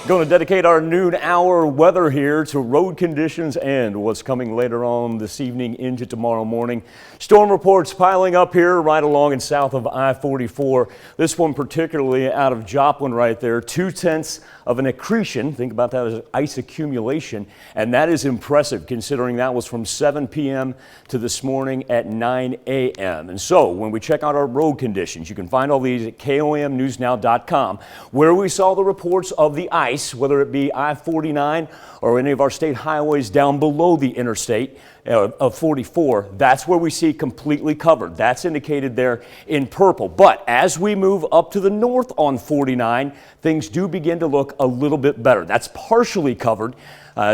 Going to dedicate our noon hour weather here to road conditions and what's coming later on this evening into tomorrow morning. Storm reports piling up here right along and south of I-44. This one particularly out of Joplin right there. 2/10 of an accretion. Think about that as ice accumulation. And that is impressive considering that was from 7 p.m. to this morning at 9 a.m. And so when we check out our road conditions, you can find all these at KOMNewsNow.com, where we saw the reports of the ice, whether it be I-49 or any of our state highways down below the interstate of 44. That's where we see completely covered. That's indicated there in purple. But as we move up to the north on 49, things do begin to look a little bit better. That's partially covered.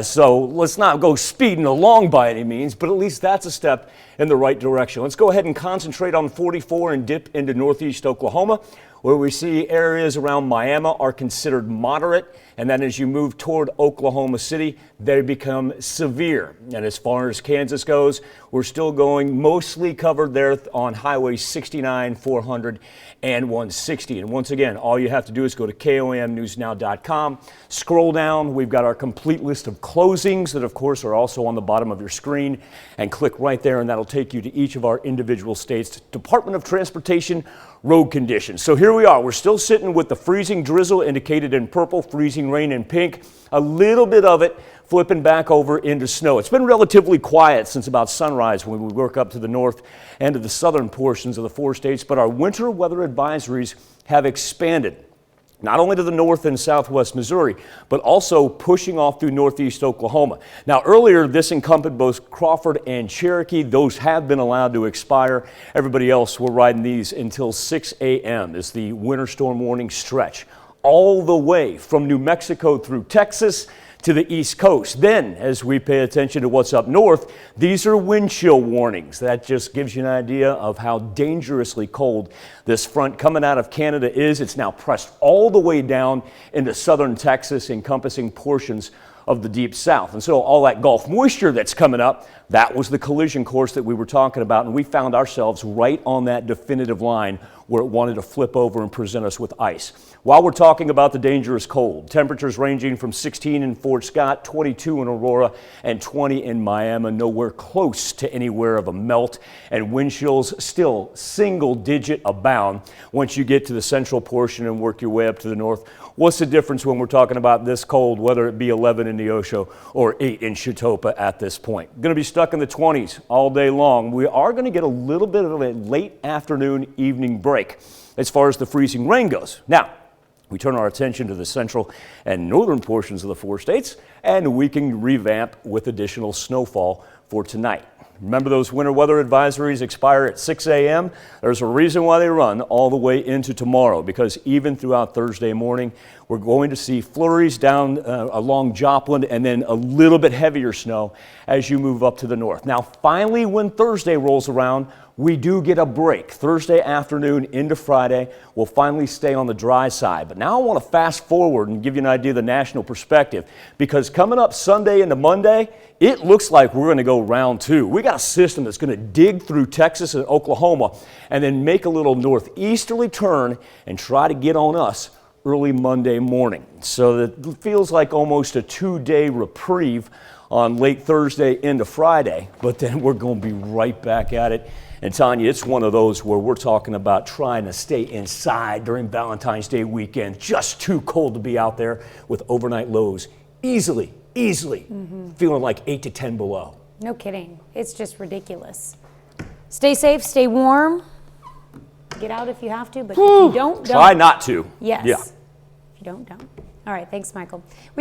So let's not go speeding along by any means, but at least that's a step in the right direction. Let's go ahead and concentrate on 44 and dip into northeast Oklahoma, where we see areas around Miami are considered moderate, and then as you move toward Oklahoma City, they become severe. And as far as Kansas goes, we're still going mostly covered there on Highway 69, 400, and 160. And once again, all you have to do is go to KOMNewsNow.com, scroll down, we've got our complete list of closings that of course are also on the bottom of your screen, and click right there and that'll take you to each of our individual states' Department of Transportation road conditions. So here we are. We're still sitting with the freezing drizzle indicated in purple, freezing rain in pink, a little bit of it flipping back over into snow. It's been relatively quiet since about sunrise when we work up to the north and to the southern portions of the 4 states, but our winter weather advisories have expanded, not only to the north and southwest Missouri, but also pushing off through northeast Oklahoma. Now, earlier, this encompassed both Crawford and Cherokee. Those have been allowed to expire. Everybody else, we're riding these until 6 a.m. as the winter storm warning stretch all the way from New Mexico through Texas to the East Coast. Then, as we pay attention to what's up north, these are wind chill warnings. That just gives you an idea of how dangerously cold this front coming out of Canada is. It's now pressed all the way down into southern Texas, encompassing portions of the deep south. And so all that Gulf moisture that's coming up, that was the collision course that we were talking about, and we found ourselves right on that definitive line where it wanted to flip over and present us with ice. While we're talking about the dangerous cold, temperatures ranging from 16 in Fort Scott, 22 in Aurora, and 20 in Miami, nowhere close to anywhere of a melt, and wind chills still single digit abound once you get to the central portion and work your way up to the north. What's the difference when we're talking about this cold, whether it be 11 in Neosho or 8 in Chitopa at this point? Going to be stuck in the 20s all day long. We are going to get a little bit of a late afternoon, evening break as far as the freezing rain goes. Now, we turn our attention to the central and northern portions of the 4 states, and we can revamp with additional snowfall for tonight. Remember, those winter weather advisories expire at 6 a.m. There's a reason why they run all the way into tomorrow, because even throughout Thursday morning, we're going to see flurries down along Joplin and then a little bit heavier snow as you move up to the north. Now, finally, when Thursday rolls around, we do get a break. Thursday afternoon into Friday, we'll finally stay on the dry side. But now I want to fast forward and give you an idea of the national perspective, because coming up Sunday into Monday, it looks like we're going to go round 2. We got a system that's going to dig through Texas and Oklahoma and then make a little northeasterly turn and try to get on us early Monday morning. So it feels like almost a 2-day reprieve on late Thursday into Friday, but then we're going to be right back at it. And Tanya, it's one of those where we're talking about trying to stay inside during Valentine's Day weekend. Just too cold to be out there with overnight lows easily feeling like 8 to 10 below. No kidding. It's just ridiculous. Stay safe, stay warm. Get out if you have to, but if you don't. Try not to. Yes. Yeah. If you don't. All right, thanks, Michael.